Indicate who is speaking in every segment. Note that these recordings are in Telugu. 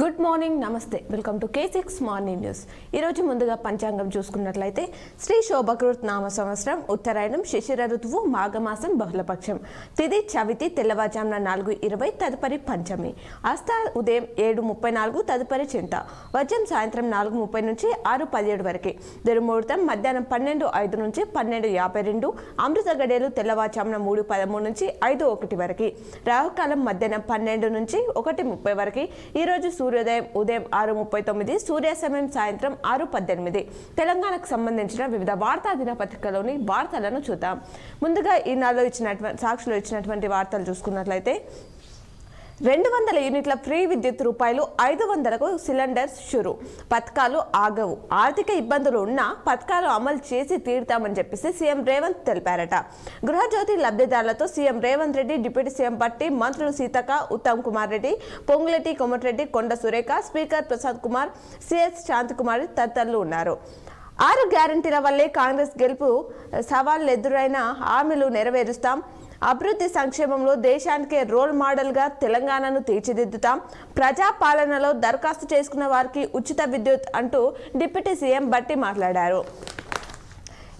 Speaker 1: గుడ్ మార్నింగ్, నమస్తే. Welcome to K6 morning news. ఈరోజు ముందుగా పంచాంగం చూసుకున్నట్లయితే శ్రీ శోభకృత్ నామ సంవత్సరం, ఉత్తరాయణం, శిశిర ఋతువు, మాఘమాసం, బహుళపక్షం, తిథి చవితి, తెల్లవారుజామున 4:20, తదుపరి పంచమి, అస్త ఉదయం 7:34, తదుపరి చింత, వజ్రం సాయంత్రం 4:30 నుంచి 6:17 వరకు, దుర్ముహూర్తం మధ్యాహ్నం 12:05 నుంచి 12:52, అమృత గడియలు తెల్లవారుజామున 3:13 నుంచి 5:01 వరకు, రాహుకాలం మధ్యాహ్నం 12 నుంచి 1:30 వరకు. ఈరోజు సూర్యోదయం ఉదయం 6:39, సూర్యాస్తమయం సాయంత్రం 6:18. తెలంగాణకు సంబంధించిన వివిధ వార్తా దినపత్రికలోని వార్తలను చూద్దాం. ముందుగా ఈనాడులో సాక్షిలో ఇచ్చినటువంటి వార్తలు చూసుకున్నట్లయితే 200 యూనిట్ల ఫ్రీ విద్యుత్ రూపాయలు 500కు సిలిండర్స్ షురు, పథకాలు ఆగవు, ఆర్థిక ఇబ్బందులు ఉన్నా పథకాలు అమలు చేసి తీరుతామని చెప్పేసి సీఎం రేవంత్ తెలిపారట. గృహజ్యోతి లబ్ధిదారులతో CM Revanth Reddy, deputy CM Bhatti, మంత్రులు సీతక్క, ఉత్తమ్ కుమార్ రెడ్డి, పొంగులేటి కోమటిరెడ్డి, కొండ సురేఖ, స్పీకర్ ప్రసాద్ కుమార్, సిఎస్ శాంతికుమారి తదితరులు ఉన్నారు. 6 గ్యారంటీల వల్లే కాంగ్రెస్ గెలుపు, సవాళ్లు ఎదురైన హామీలు నెరవేరుస్తాం, అభివృద్ధి సంక్షేమంలో దేశానికే రోల్ మోడల్గా తెలంగాణను తీర్చిదిద్దుతాం, ప్రజాపాలనలో దరఖాస్తు చేసుకున్న వారికి ఉచిత విద్యుత్ అంటూ డిప్యూటీ సీఎం భట్టి మాట్లాడారు.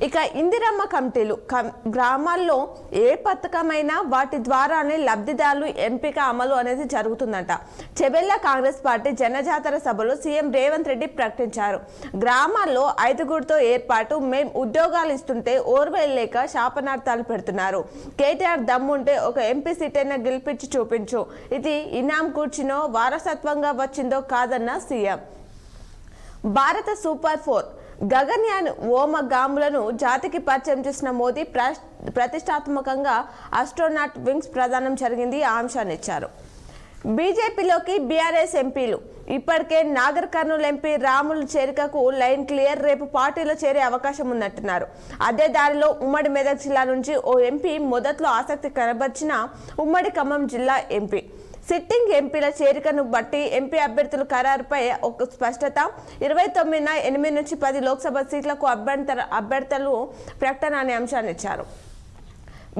Speaker 1: ఇక ఇందిరమ్మ కమిటీలు గ్రామాల్లో ఏ పథకమైనా వాటి ద్వారానే లబ్ధిదారులు ఎంపిక అమలు అనేది జరుగుతుందట. చెబెల్ల కాంగ్రెస్ పార్టీ జనజాతర సభలో సీఎం రేవంత్ రెడ్డి ప్రకటించారు. గ్రామాల్లో 5గురితో ఏర్పాటు, మేం ఉద్యోగాలు ఇస్తుంటే ఓర్వెళ్ళలేక శాపనార్థాలు పెడుతున్నారు. కేటీఆర్ దమ్ముంటే ఒక ఎంపీ సీట్ అయినా గెలిపించి చూపించు, ఇది ఇనాం కూర్చునో వారసత్వంగా వచ్చిందో కాదన్న సీఎం. భారత సూపర్ 4 గగన్యాన్ వ్యోమగాములను జాతికి పరిచయం చేసిన మోదీ ప్రతిష్టాత్మకంగా ఆస్ట్రోనాట్ వింగ్స్ ప్రదానం జరిగింది. ఆ అంశాన్ని ఇచ్చారు. బీజేపీలోకి బీఆర్ఎస్ ఎంపీలు ఇప్పటికే నాగర్ కర్నూలు ఎంపీ రాములు చేరికకు లైన్ క్లియర్, రేపు పార్టీలో చేరే అవకాశం ఉన్నట్టున్నారు. అదే దారిలో ఉమ్మడి మెదక్ జిల్లా నుంచి ఓ ఎంపీ మొదట్లో ఆసక్తి కనబర్చిన ఉమ్మడి ఖమ్మం జిల్లా ఎంపీ. సిట్టింగ్ ఎంపీల చేరికను బట్టి ఎంపీ అభ్యర్థుల ఖరారుపై ఒక స్పష్టత. 29న 8 నుంచి 10 లోక్సభ సీట్లకు అభ్యర్థులు ప్రకటన అనే అంశాన్ని ఇచ్చారు.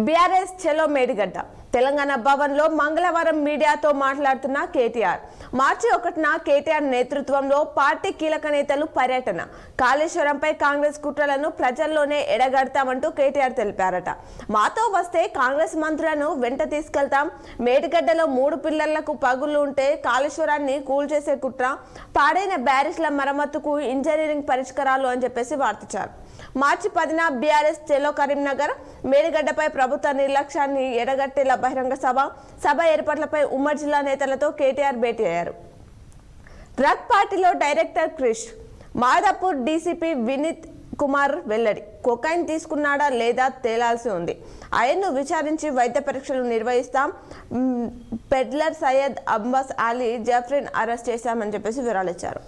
Speaker 1: బీఆర్ఎస్ చెలో మేడిగడ్డ తెలంగాణ భవన్లో మంగళవారం మీడియాతో మాట్లాడుతున్న కేటీఆర్. మార్చి 1న కేటీఆర్ నేతృత్వంలో పార్టీ కీలక నేతలు పర్యటన. కాళేశ్వరంపై కాంగ్రెస్ కుట్రలను ప్రజల్లోనే ఎడగడతామంటూ కేటీఆర్ తెలిపారట. మాతో వస్తే కాంగ్రెస్ మంత్రులను వెంట తీసుకెళ్తాం. మేడిగడ్డలో 3 పిల్లర్లకు పగుళ్లు ఉంటే కాళేశ్వరాన్ని కూల్చేసే కుట్ర, పాడైన బ్యారేజ్ల మరమ్మతుకు ఇంజనీరింగ్ పరిష్కారాలు అని చెప్పేసి వార్తించారు. మార్చి 10న బీఆర్ఎస్ చెలో కరీంనగర్ మేడిగడ్డపై ప్రభుత్వ నిర్లక్ష్యాన్ని ఎడగట్టేలా బహిరంగ సభ ఏర్పాట్లపై ఉమ్మడి జిల్లా నేతలతో కేటీఆర్ భేటీ అయ్యారు. డ్రగ్ పార్టీలో డైరెక్టర్ క్రిష్, మాదాపూర్ డీసీపీ వినీత్ కుమార్ వెల్లడి. కొకైన్ తీసుకున్నాడా లేదా తేలాల్సి ఉంది. ఆయన్ను విచారించి వైద్య పరీక్షలు నిర్వహిస్తాం. పెడ్లర్ సయ్యద్ అబ్బాస్ అలీ జఫ్రీన్ అరెస్ట్ చేశామని చెప్పేసి వివరాలిచ్చారు.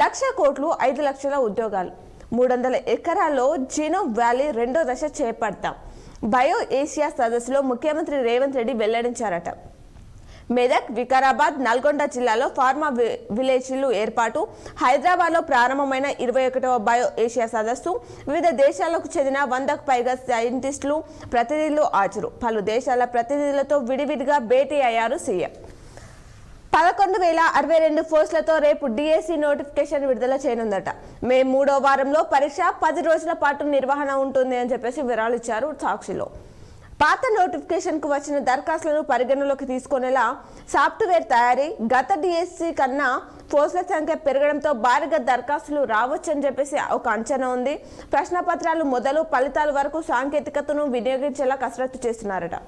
Speaker 1: 1,00,000 కోట్లు, 5 లక్షల ఉద్యోగాలు, 300 ఎకరాల్లో జీనో వ్యాలీ 2వ దశ చేపడతాం. బయో ఏషియా సదస్సులో ముఖ్యమంత్రి రేవంత్ రెడ్డి వెల్లడించారట. మెదక్, వికారాబాద్, నల్గొండ జిల్లాలో ఫార్మా విలేజ్లు ఏర్పాటు. హైదరాబాద్లో ప్రారంభమైన 21వ బయో ఏషియా సదస్సు. వివిధ దేశాలకు చెందిన 100కు పైగా సైంటిస్టులు, ప్రతినిధులు హాజరు. పలు దేశాల ప్రతినిధులతో విడివిడిగా భేటీ అయ్యారు సీఎం. 11,062 పోస్టులతో రేపు డిఎస్సి నోటిఫికేషన్ విడుదల చేయనుందట. మే 3వ వారంలో పరీక్ష, 10 రోజుల పాటు నిర్వహణ ఉంటుంది అని చెప్పేసి వివరాలు ఇచ్చారు సాక్షిలో. పాత నోటిఫికేషన్కు వచ్చిన దరఖాస్తులను పరిగణలోకి తీసుకునేలా సాఫ్ట్వేర్ తయారీ. గత డిఎస్సి కన్నా పోస్టుల సంఖ్య పెరగడంతో భారీగా దరఖాస్తులు రావచ్చని చెప్పేసి ఒక అంచనా ఉంది. ప్రశ్నపత్రాలు మొదలు ఫలితాల వరకు సాంకేతికతను వినియోగించేలా కసరత్తు చేస్తున్నారట.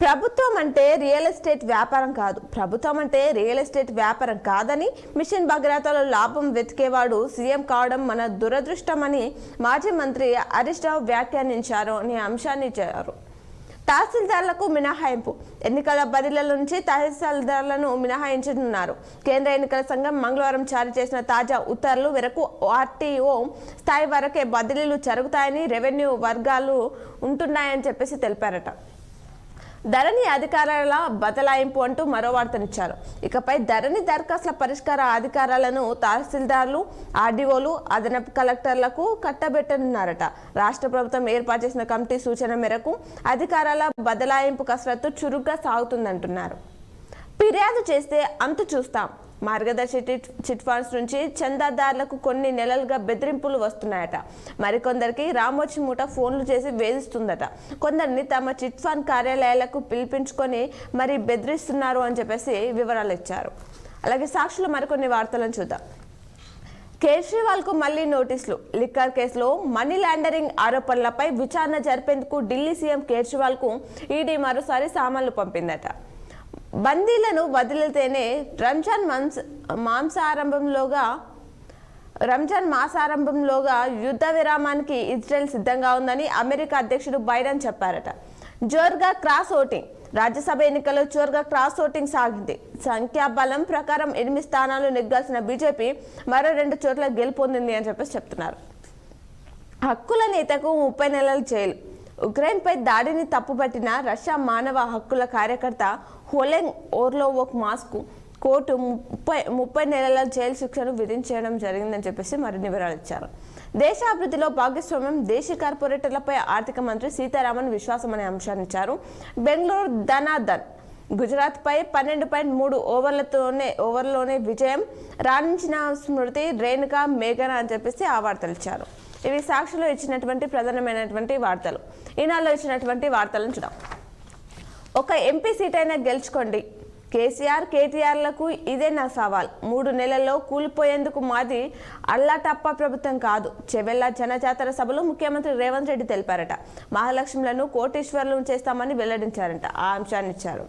Speaker 1: ప్రభుత్వం అంటే రియల్ ఎస్టేట్ వ్యాపారం కాదు, ప్రభుత్వం అంటే రియల్ ఎస్టేట్ వ్యాపారం కాదని, మిషన్ భగీరథలో లాభం వెతికేవాడు సీఎం కావడం మన దురదృష్టమని మాజీ మంత్రి హరీష్ రావు వ్యాఖ్యానించారు అనే అంశాన్ని ఇచ్చారు. తహసీల్దార్లకు మినహాయింపు, ఎన్నికల బదిలీల నుంచి తహసీల్దార్లను మినహాయించనున్నారు. కేంద్ర ఎన్నికల సంఘం మంగళవారం జారీ చేసిన తాజా ఉత్తర్వుల మేరకు ఆర్టీఓ స్థాయి వరకే బదిలీలు జరుగుతాయని, రెవెన్యూ వర్గాలు ఉంటున్నాయని చెప్పేసి తెలిపారట. ధరణి అధికారాల బదలాయింపు అంటూ మరో వార్తనిచ్చారు. ఇకపై ధరణి దరఖాస్తుల పరిష్కార అధికారాలను తహసీల్దార్లు, ఆర్డీఓలు, అదనపు కలెక్టర్లకు కట్టబెట్టనున్నారట. రాష్ట్ర ప్రభుత్వం ఏర్పాటు చేసిన కమిటీ సూచన మేరకు అధికారాల బదలాయింపు కసరత్తు చురుగ్గా సాగుతుందంటున్నారు. పి ఫిర్యాదు చేస్తే అంతు చూస్తాం. మార్గదర్శి చిట్ ఫండ్స్ నుంచి చందాదారులకు కొన్ని నెలలుగా బెదిరింపులు వస్తున్నాయట. మరికొందరికి రామోజీ మూట ఫోన్లు చేసి వేధిస్తుందట. కొందరిని తమ చిట్ ఫండ్ కార్యాలయాలకు పిలిపించుకొని మరి బెదిరిస్తున్నారు అని చెప్పేసి వివరాలు ఇచ్చారు. అలాగే సాక్షులు మరికొన్ని వార్తలను చూద్దాం. కేజ్రీవాల్కు మళ్లీ నోటీసులు. లిక్కర్ కేసులో మనీ లాండరింగ్ ఆరోపణలపై విచారణ జరిపేందుకు ఢిల్లీ సీఎం కేజ్రీవాల్కు ఈడీ మరోసారి సామాన్లు పంపిందట. బందీలను వదిలితేనే రంజాన్ మాసారంభంలోగా యుద్ధ విరామానికి ఇజ్రాయెల్ సిద్ధంగా ఉందని అమెరికా అధ్యక్షుడు బైడెన్ చెప్పారట. జోరుగా క్రాస్ ఓటింగ్. రాజ్యసభ ఎన్నికల్లో జోరుగా క్రాస్ ఓటింగ్ సాగింది. సంఖ్యాబలం ప్రకారం 8 స్థానాలు నెగ్గాల్సిన బీజేపీ మరో 2 చోట్ల గెలుపొందింది అని చెప్పేసి చెప్తున్నారు. హక్కుల నేతకు 30 నెలల జైలు. ఉక్రెయిన్పై దాడిని తప్పుపట్టిన రష్యా మానవ హక్కుల కార్యకర్త హోలెంగ్ ఓర్లోవోక్ మాస్కు కోర్టు 30 నెలల జైలు శిక్షను విధించడం జరిగిందని చెప్పేసి మరిన్ని వివరాలు ఇచ్చారు. దేశాభివృద్ధిలో భాగస్వామ్యం. దేశీ కార్పొరేటర్లపై ఆర్థిక మంత్రి సీతారామన్ విశ్వాసం అనే అంశాన్ని ఇచ్చారు. బెంగళూరు ధనాధన్ గుజరాత్పై 12.3 ఓవర్లోనే విజయం. రాణించిన స్మృతి రేణుకా మేఘన అని చెప్పేసి ఆ వార్తలు ఇచ్చారు. ఇవి సాక్షిలో ఇచ్చినటువంటి ప్రధానమైనటువంటి వార్తలు. ఈనాడులో ఇచ్చినటువంటి వార్తలను చూద్దాం. ఒక ఎంపీ సీట్ అయినా గెలుచుకోండి. కేసీఆర్ కేటీఆర్లకు ఇదే నా సవాల్. 3 నెలల్లో కూలిపోయేందుకు మాది అల్లాటప్ప ప్రభుత్వం కాదు. చెవెళ్ల జనజాతర సభలో ముఖ్యమంత్రి రేవంత్ రెడ్డి తెలిపారట. మహాలక్ష్ములను కోటీశ్వరులను చేస్తామని వెల్లడించారంట. ఆ అంశాన్ని ఇచ్చారు.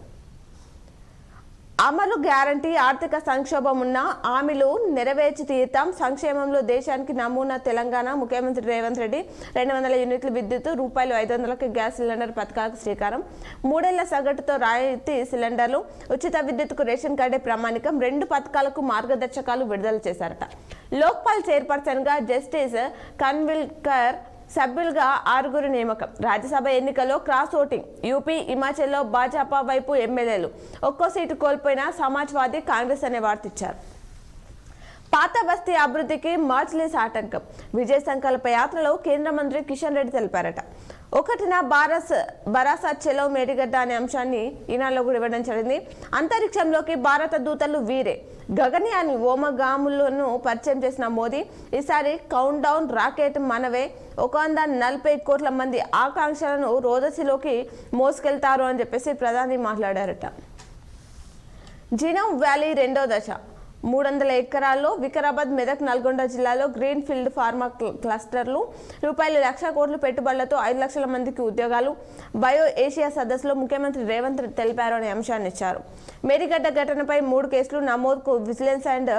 Speaker 1: అమలు గ్యారంటీ. ఆర్థిక సంక్షోభం ఉన్న హామీలు నెరవేర్చి తీరుతాం. సంక్షేమంలో దేశానికి నమూనా తెలంగాణ. ముఖ్యమంత్రి రేవంత్ రెడ్డి 200 యూనిట్ల విద్యుత్, ₹500కి గ్యాస్ సిలిండర్ పథకాలకు శ్రీకారం. 3 ఏళ్ల సగటుతో రాయితీ సిలిండర్లు, ఉచిత విద్యుత్కు రేషన్ కార్డే ప్రామాణికం. 2 పథకాలకు మార్గదర్శకాలు విడుదల చేశారట. లోక్పాల్ చైర్పర్సన్గా జస్టిస్ కన్విల్కర్, సభ్యులుగా 6 నియామకం. రాజ్యసభ ఎన్నికల్లో క్రాస్ ఓటింగ్. యూపీ, హిమాచల్లో భాజపా వైపు ఎమ్మెల్యేలు. ఒక్కో సీటు కోల్పోయిన సమాజ్వాదీ, కాంగ్రెస్ అనే వార్త ఇచ్చారు. పాత బస్తీ అభివృద్ధికి మార్చ్లేస్ ఆటంకం. విజయ సంకల్ప యాత్రలో కేంద్ర మంత్రి కిషన్ రెడ్డి తెలిపారట. 1న బరాసా చెలో మేడిగడ్డ అనే అంశాన్ని ఈనాడులో కూడా ఇవ్వడం జరిగింది. అంతరిక్షంలోకి భారత దూతలు వీరే. గగనయాన్ వ్యోమగాములను పరిచయం చేసిన మోదీ ఈసారి కౌంట్ డౌన్ రాకెట్ మనవే. 140 కోట్ల మంది ఆకాంక్షలను రోదసిలోకి మోసుకెళ్తారు అని చెప్పేసి ప్రధాని మాట్లాడారట. జినోమ్ వ్యాలీ 2వ దశ. 300 ఎకరాల్లో వికారాబాద్, మెదక్, నల్గొండ జిల్లాలో గ్రీన్ ఫీల్డ్ ఫార్మా క్లస్టర్లు. ₹1,00,000 కోట్ల పెట్టుబడులతో 5 లక్షల మందికి ఉద్యోగాలు. బయో ఏషియా సదస్సులో ముఖ్యమంత్రి రేవంత్ తెలిపారు అనే అంశాన్ని ఇచ్చారు. మేడిగడ్డ ఘటనపై 3 కేసులు నమోదుకు విజిలెన్స్ అండ్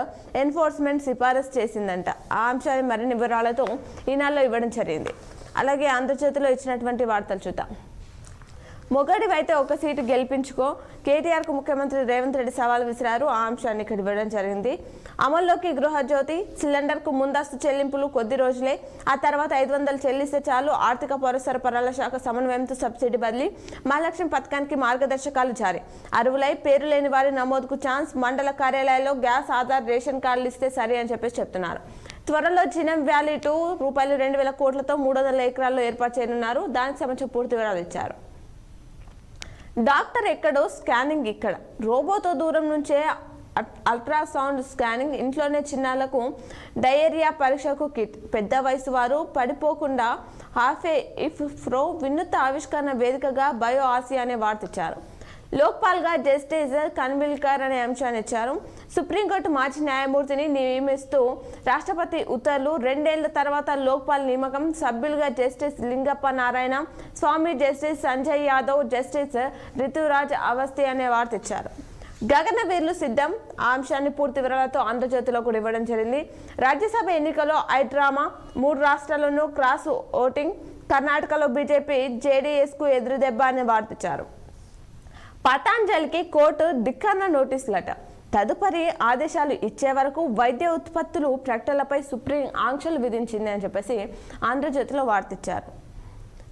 Speaker 1: ఎన్ఫోర్స్మెంట్ సిఫారసు చేసిందంట. ఆ అంశాన్ని మరిన్ని వివరాలతో ఈనాడులో ఇవ్వడం జరిగింది. అలాగే ఆంధ్రజ్యోతిలో ఇచ్చినటువంటి వార్తలు చూద్దాం. మొగడివైతే 1 సీటు గెలిపించుకో. కేటీఆర్కు ముఖ్యమంత్రి రేవంత్ రెడ్డి సవాల్ విసిరారు. ఆ అంశాన్ని ఇక్కడ ఇవ్వడం జరిగింది. అమల్లోకి గృహజ్యోతి. సిలిండర్కు ముందస్తు చెల్లింపులు కొద్ది రోజులే, ఆ తర్వాత 500 చెల్లిస్తే చాలు. ఆర్థిక పౌర సరఫరాల శాఖ సమన్వయంతో సబ్సిడీ బదిలీ. మహాలక్ష్మి పథకానికి మార్గదర్శకాలు జారీ. అర్హులై పేరు లేని వారి నమోదుకు ఛాన్స్. మండల కార్యాలయాల్లో గ్యాస్, ఆధార్, రేషన్ కార్డులు ఇస్తే సరి అని చెప్పేసి చెప్తున్నారు. త్వరలో జినోమ్ వ్యాలీ 2 ₹2,000 కోట్లతో 300 ఎకరాల్లో ఏర్పాటు చేయనున్నారు. దానికి సంబంధించిన పూర్తి వివరాలు ఇచ్చారు. డాక్టర్ ఎక్కడో, స్కానింగ్ ఇక్కడ. రోబోతో దూరం నుంచే అల్ట్రాసౌండ్ స్కానింగ్. ఇంట్లోనే చిన్నాలకు డయేరియా పరీక్షకు కిట్. పెద్ద వయసు వారు పడిపోకుండా హాఫే ఇఫ్ ఫ్రో వినూత్న ఆవిష్కరణ వేదికగా బయో ఆసియా అనే వార్త ఇచ్చారు. లోక్పాల్గా జస్టిస్ కన్విల్కర్ అనే అంశాన్ని ఇచ్చారు. సుప్రీంకోర్టు మాజీ న్యాయమూర్తిని నియమిస్తూ రాష్ట్రపతి ఉత్తర్వులు. 2 ఏళ్ల తర్వాత లోక్పాల్ నియామకం. సభ్యులుగా జస్టిస్ లింగప్ప నారాయణ స్వామి, జస్టిస్ సంజయ్ యాదవ్, జస్టిస్ రితురాజ్ అవస్థి అనే వార్త ఇచ్చారు. గగనవీరులు సిద్ధం. ఆ అంశాన్ని పూర్తి వివరాలతో ఆంధ్రజ్యోతిలో కూడా ఇవ్వడం జరిగింది. రాజ్యసభ ఎన్నికల్లో ఐడ్రామా. 3 రాష్ట్రాల్లోనూ క్రాస్ ఓటింగ్. కర్ణాటకలో బీజేపీ జేడీఎస్కు ఎదురుదెబ్బ అనే వార్త ఇచ్చారు. పతాంజలికి కోర్టు ధిక్కరణ నోటీసులట. తదుపరి ఆదేశాలు ఇచ్చే వరకు వైద్య ఉత్పత్తులు ప్రకటనలపై సుప్రీం ఆంక్షలు విధించింది అని చెప్పేసి ఆంధ్రజ్యోతిలో వార్తిచ్చారు.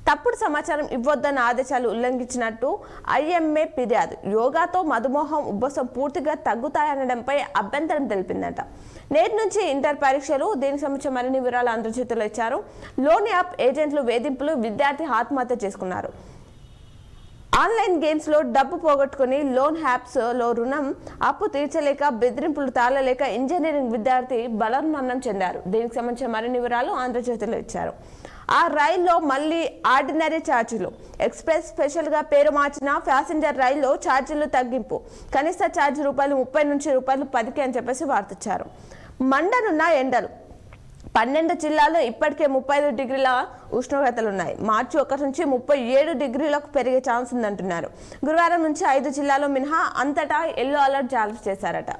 Speaker 1: తప్పుడు సమాచారం ఇవ్వొద్దన్న ఆదేశాలు ఉల్లంఘించినట్టు ఐఎంఏ ఫిర్యాదు. యోగాతో మధుమేహం, ఉబ్బసం పూర్తిగా తగ్గుతాయనడంపై అభ్యంతరం తెలిపిందట. నేటి నుంచి ఇంటర్ పరీక్షలు. దీనికి సంబంధించిన మరిన్ని వివరాలు ఆంధ్రజ్యోతిలో ఇచ్చారు. లోన్ యాప్ ఏజెంట్లు వేధింపులు. విద్యార్థి ఆత్మహత్య చేసుకున్నారు. ఆన్లైన్ గేమ్స్లో డబ్బు పోగొట్టుకుని లోన్ యాప్స్లో రుణం అప్పు తీర్చలేక బెదిరింపులు తాళలేక ఇంజనీరింగ్ విద్యార్థి బలవన్మరణం చెందారు. దీనికి సంబంధించిన మరిన్ని వివరాలు ఆంధ్రజ్యోతిలో ఇచ్చారు. ఆ రైల్లో మళ్ళీ ఆర్డినరీ ఛార్జీలు, ఎక్స్ప్రెస్ స్పెషల్గా పేరు మార్చిన ప్యాసింజర్ రైల్లో ఛార్జీలు తగ్గింపు, కనీస ఛార్జీ ₹30 నుంచి ₹10 అని చెప్పేసి వార్తిచ్చారు. మండనున్న ఎండలు 12 జిల్లాల్లో ఇప్పటికే 35 డిగ్రీల ఉష్ణోగ్రతలున్నాయి. మార్చి 1 నుంచి 37 డిగ్రీలకు పెరిగే ఛాన్స్ ఉందంటున్నారు. గురువారం నుంచి 5 జిల్లాల్లో మినహా అంతటా ఎల్లో అలర్ట్ జారీ చేశారట.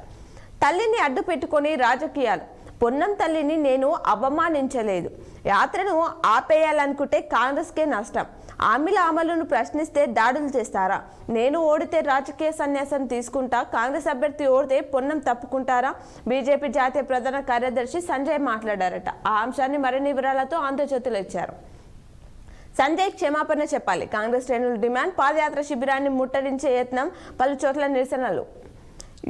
Speaker 1: తల్లిని అడ్డు పెట్టుకొని రాజకీయాలు. పొన్నం తల్లిని నేను అవమానించలేదు. యాత్రను ఆపేయాలనుకుంటే కాంగ్రెస్కే నష్టం. హామీల అమలును ప్రశ్నిస్తే దాడులు చేస్తారా? నేను ఓడితే రాజకీయ సన్యాసం తీసుకుంటా. కాంగ్రెస్ అభ్యర్థి ఓడితే పొన్నం తప్పుకుంటారా? బీజేపీ జాతీయ ప్రధాన కార్యదర్శి సంజయ్ మాట్లాడారట. ఆ అంశాన్ని మరిన్ని వివరాలతో ఆంధ్రజ్యోతిలో ఇచ్చారు. సంజయ్ క్షమాపణ చెప్పాలి. కాంగ్రెస్ శ్రేణుల డిమాండ్. పాదయాత్ర శిబిరాన్ని ముట్టడించే యత్నం, పలు చోట్ల నిరసనలు.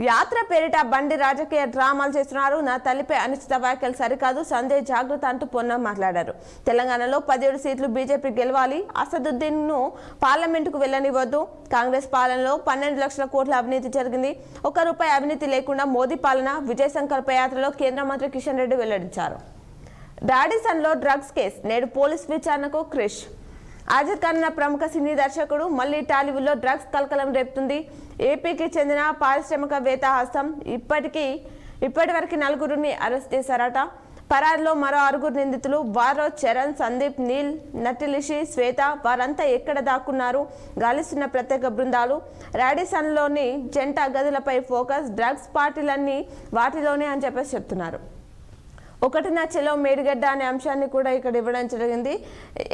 Speaker 1: యాత్ర పేరిట బండి రాజకీయ డ్రామాలు చేస్తున్నారు. నా తల్లిపై అనుచిత వ్యాఖ్యలు సరికాదు. సంజయ్ జాగ్రత్త అంటూ పొన్నం మాట్లాడారు. తెలంగాణలో 17 సీట్లు బీజేపీ గెలవాలి. అసదుద్దీన్ ను పార్లమెంటుకు వెళ్లనివ్వద్దు. కాంగ్రెస్ పాలనలో 12 లక్షల కోట్ల అవినీతి జరిగింది. ₹1 అవినీతి లేకుండా మోదీ పాలన. విజయ్ సంకల్ప యాత్రలో కేంద్ర మంత్రి కిషన్ రెడ్డి వెల్లడించారు. రాడిసన్లో డ్రగ్స్ కేసు నేడు పోలీస్ విచారణకు క్రిష్. ఆజద్ ఖాన్ ప్రముఖ సినీ దర్శకుడు మళ్ళీ టాలీవుడ్లో డ్రగ్స్ కలకలం రేపుతుంది. ఏపీకి చెందిన పారిశ్రామికవేత్త హస్తం. ఇప్పటివరకు 4గురిని అరెస్ట్ చేశారట. పరారులో మరో 6 నిందితులు. వారో చరణ్, సందీప్, నీల్, నటిలిషి, శ్వేత. వారంతా ఎక్కడ దాక్కున్నారు? గాలిస్తున్న ప్రత్యేక బృందాలు. రాడిసన్లోని జంట గదులపై ఫోకస్. డ్రగ్స్ పార్టీలన్నీ వాటిలోనే అని చెప్పేసి చెప్తున్నారు. ఒకటి నచ్చలో మేడిగడ్డ అనే అంశాన్ని కూడా ఇక్కడ ఇవ్వడం జరిగింది.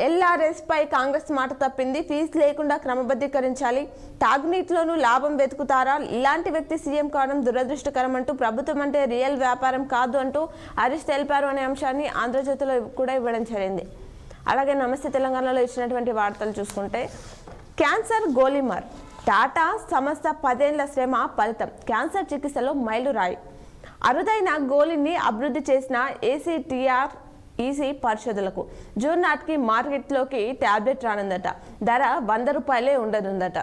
Speaker 1: ఎల్ఆర్ఎస్ పై కాంగ్రెస్ మాట తప్పింది. ఫీజు లేకుండా క్రమబద్ధీకరించాలి. తాగునీటిలోనూ లాభం వెతుకుతారా? ఇలాంటి వ్యక్తి సీఎం కావడం దురదృష్టకరం అంటూ, ప్రభుత్వం అంటే రియల్ వ్యాపారం కాదు అంటూ హరీష్ తెలిపారు అనే అంశాన్ని ఆంధ్రజ్యోతిలో కూడా ఇవ్వడం జరిగింది. అలాగే నమస్తే తెలంగాణలో ఇచ్చినటువంటి వార్తలు చూసుకుంటే, క్యాన్సర్ గోలీమార్. టాటా సంస్థ 10 ఏళ్ల శ్రమ ఫలితం. క్యాన్సర్ చికిత్సలో మైలురాయి. అరుదైన గోళీని అభివృద్ధి చేసిన ఏసీటీఆర్ ఈసీ పరిశోధనలకు జూన్ నాటికి మార్కెట్లోకి టాబ్లెట్ రానుందట. ధర ₹100 ఉండనుందట.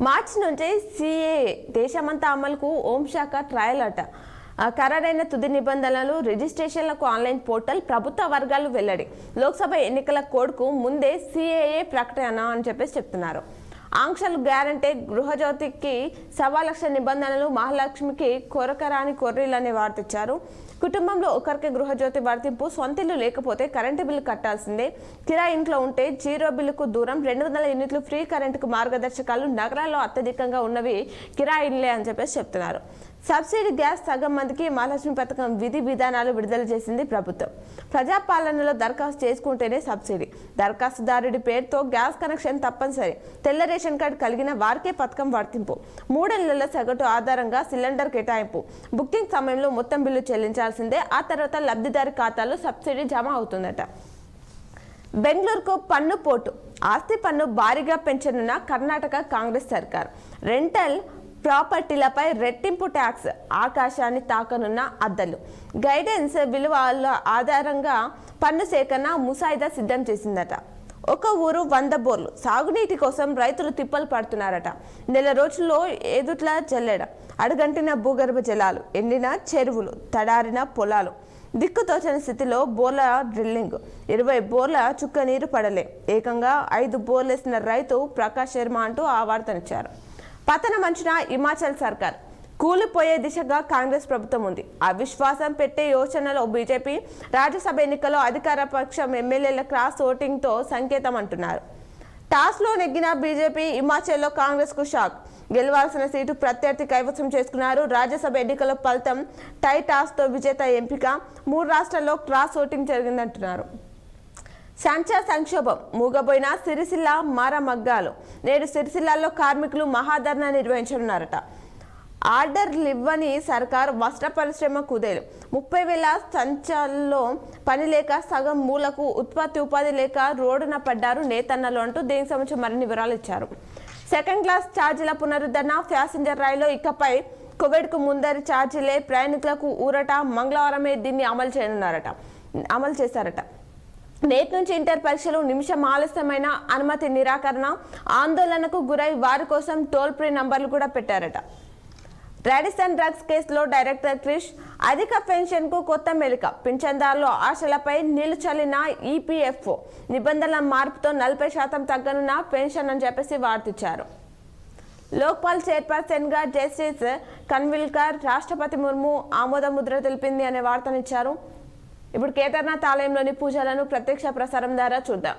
Speaker 1: మార్చి నుంచి సిఏఏ దేశమంతా అమలుకు హోంశాఖ ట్రయల్ అట. ఖరారైన తుది నిబంధనలు, రిజిస్ట్రేషన్లకు ఆన్లైన్ పోర్టల్, ప్రభుత్వ వర్గాలు వెల్లడి. లోక్సభ ఎన్నికల కోడ్కు ముందే సిఏఏ ప్రకటన అని చెప్పేసి చెప్తున్నారు. ఆంక్షలు గ్యారంటీ. గృహజ్యోతికి 1,00,000 నిబంధనలు. మహాలక్ష్మికి కొరకరాని కొర్రీలనే వార్తిచ్చారు. కుటుంబంలో ఒకరికి గృహజ్యోతి వర్తింపు. సొంతిల్లు లేకపోతే కరెంటు బిల్లు కట్టాల్సిందే. కిరాయి ఇంట్లో ఉంటే 0 బిల్లుకు దూరం. 200 యూనిట్లు ఫ్రీ కరెంటుకు మార్గదర్శకాలు. నగరాల్లో అత్యధికంగా ఉన్నవి కిరాయి ఇళ్లే అని చెప్పేసి చెప్తున్నారు. సబ్సిడీ గ్యాస్ సగం మందికి. మహాలక్ష్మి పథకం విధి విధానాలు విడుదల చేసింది ప్రభుత్వం. ప్రజాపాలనలో దరఖాస్తు చేసుకుంటేనే సబ్సిడీ. దరఖాస్తుదారుడి పేరుతో గ్యాస్ కనెక్షన్ తప్పనిసరి. తెల్ల రేషన్ కార్డు కలిగిన వారికే పథకం వర్తింపు. 3 నెలల సగటు ఆధారంగా సిలిండర్ కేటాయింపు. బుకింగ్ సమయంలో మొత్తం బిల్లు చెల్లించాల్సిందే. ఆ తర్వాత లబ్ధిదారి ఖాతాలో సబ్సిడీ జమ అవుతుందట. బెంగళూరుకు పన్ను పోటు. ఆస్తి పన్ను భారీగా పెంచనున్న కర్ణాటక కాంగ్రెస్ సర్కార్. రెంటల్ ప్రాపర్టీలపై రెట్టింపు ట్యాక్స్. ఆకాశాన్ని తాకనున్న అద్దలు. గైడెన్స్ విలువల ఆధారంగా పన్ను సేకరణ ముసాయిదా సిద్ధం చేసిందట. ఒక ఊరు 100 బోర్లు. సాగునీటి కోసం రైతులు తిప్పలు పడుతున్నారట. నెల రోజుల్లో ఎదుట్ల జల్లెడ. అడుగంటిన భూగర్భ జలాలు. ఎండిన చెరువులు, తడారిన పొలాలు. దిక్కుతోచని స్థితిలో బోర్ల డ్రిల్లింగ్. 20 బోర్ల చుక్క నీరు పడలే. ఏకంగా 5 బోర్లేసిన రైతు ప్రకాష్ శర్మ అంటూ ఆ వార్తనిచ్చారు. పతనం అంచనా హిమాచల్ సర్కార్. కూలిపోయే దిశగా కాంగ్రెస్ ప్రభుత్వం ఉంది. అవిశ్వాసం పెట్టే యోచనలో బీజేపీ. రాజ్యసభ ఎన్నికల్లో అధికార పక్షం ఎమ్మెల్యేల క్రాస్ ఓటింగ్తో సంకేతం అంటున్నారు. టాస్లో నెగ్గిన బీజేపీ. హిమాచల్లో కాంగ్రెస్కు షాక్. గెలవాల్సిన సీటు ప్రత్యర్థి కైవసం చేసుకున్నారు. రాజ్యసభ ఎన్నికల ఫలితం టై టాస్తో విజేత ఎంపిక. 3 రాష్ట్రాల్లో క్రాస్ ఓటింగ్ జరిగిందంటున్నారు. సంక్షోభం మూగబోయిన సిరిసిల్ల మారమగ్గాలు. నేడు సిరిసిల్లాలో కార్మికులు మహాధర్నా నిర్వహించనున్నారట. ఆర్డర్లివ్వని సర్కార్. వస్త్ర పరిశ్రమ కుదేలు. 30,000 సంచాల్లో పని లేక సగం మూలకు. ఉపాధి లేక రోడ్డున పడ్డారు నేతన్నలు అంటూ దీనికి సంబంధించి మరిన్ని వివరాలు ఇచ్చారు. సెకండ్ క్లాస్ ఛార్జీల పునరుద్ధరణ. ప్యాసింజర్ రైల్లో ఇకపై కోవిడ్కు ముందరి ఛార్జీలే. ప్రయాణికులకు ఊరట. మంగళవారమే దీన్ని అమలు చేశారట. నేటి నుంచి ఇంటర్ పరీక్షలు నిమిషం ఆలస్యమైన అనుమతి నిరాకరణ, ఆందోళనకు గురై వారి కోసం టోల్ ఫ్రీ నంబర్లు కూడా పెట్టారట. రాడిసన్ డ్రగ్స్ కేసులో డైరెక్టర్ క్రిష్ అధిక పెన్షన్కు కొత్త మెలిక, పింఛన్దారుల ఆశలపై నీళ్లు చల్లిన ఈపీఎఫ్ఓ నిబంధనల మార్పుతో 40% తగ్గనున్న పెన్షన్ అని చెప్పేసి వార్తిచ్చారు. లోక్పాల్ చైర్పర్సన్గా జస్టిస్ కన్విల్కర్, రాష్ట్రపతి ముర్ము ఆమోద ముద్ర తెలిపింది అనే వార్తనిచ్చారు. ఇప్పుడు కేదార్నాథ్ ఆలయంలోని పూజలను ప్రత్యక్ష ప్రసారం ద్వారా చూద్దాం.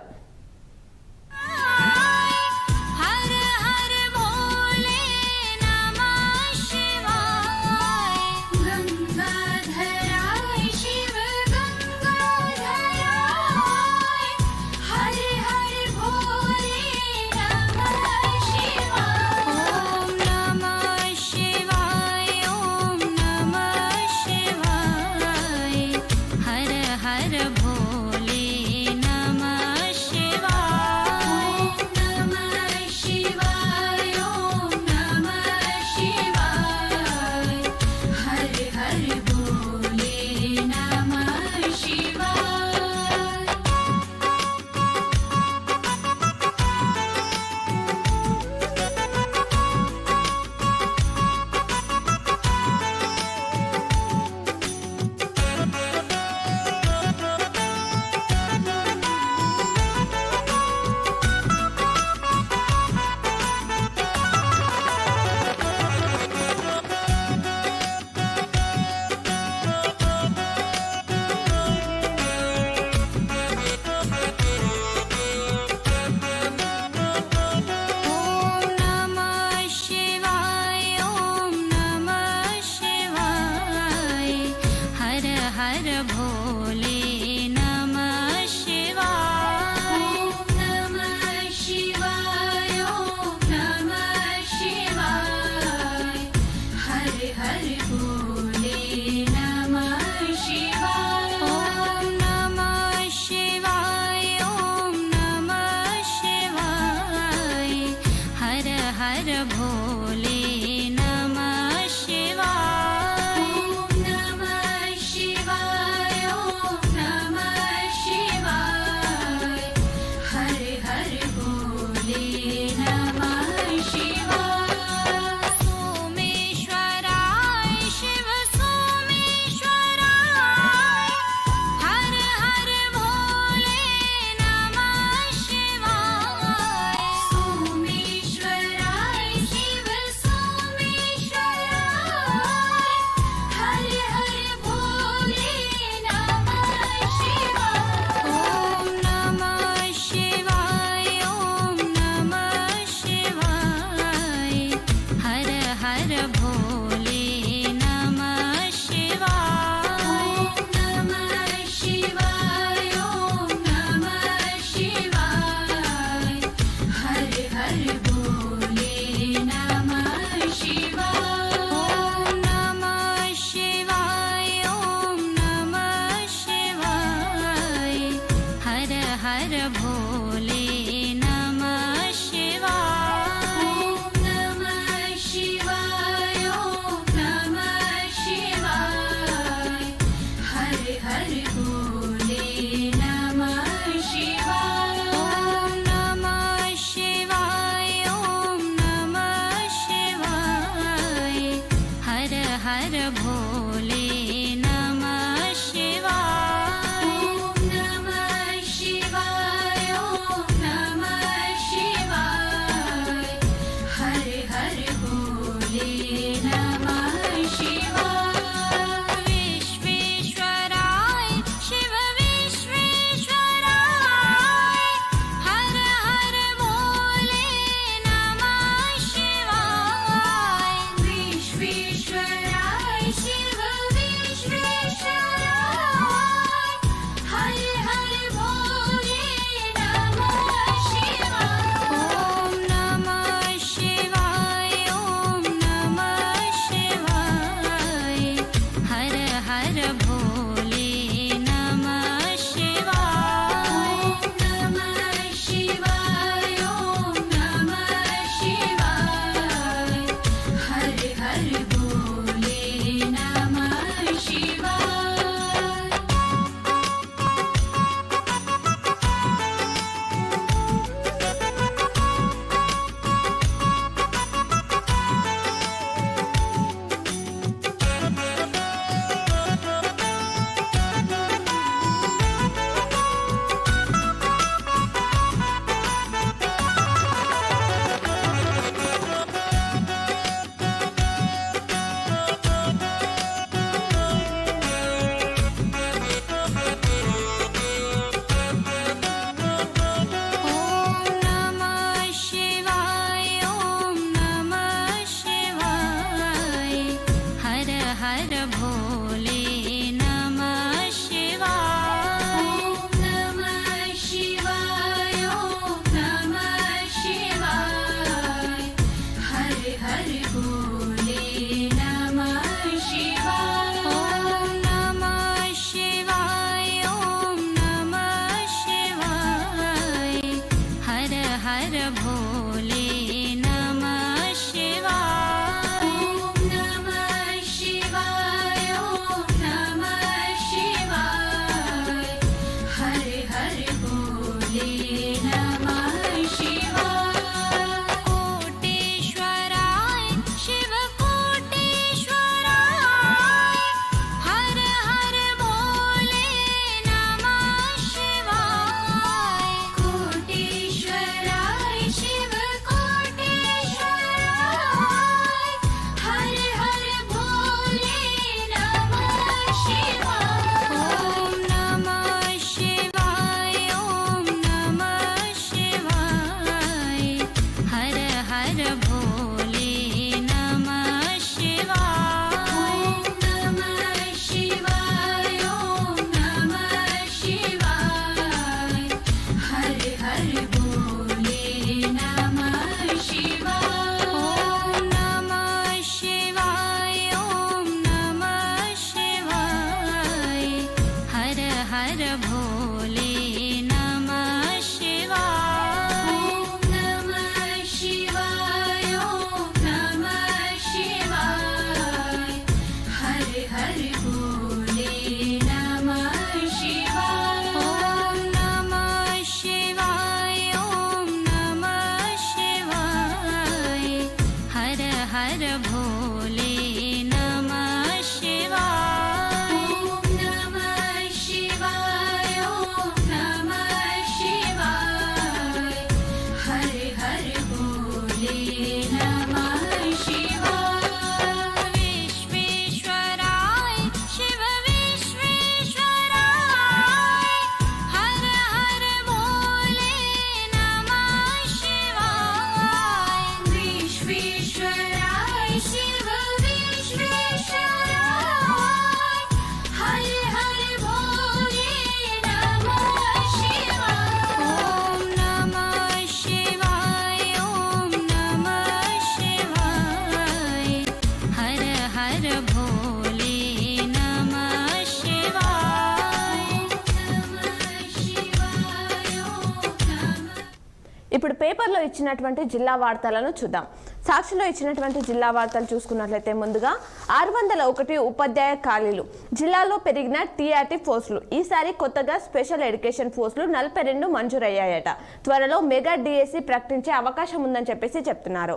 Speaker 1: ఇప్పుడు పేపర్లో ఇచ్చినటువంటి జిల్లా వార్తలను చూద్దాం. సాక్షిలో ఇచ్చినటువంటి జిల్లా వార్తలు చూసుకున్నట్లయితే ముందుగా 601 ఉపాధ్యాయ ఖాళీలు, జిల్లాలో పెరిగిన టీఆర్టీ పోస్టులు, ఈసారి కొత్తగా స్పెషల్ ఎడ్యుకేషన్ పోస్టులు 42 మంజూరయ్యాయట. త్వరలో మెగా డిఎస్సి ప్రకటించే అవకాశం ఉందని చెప్పేసి చెప్తున్నారు.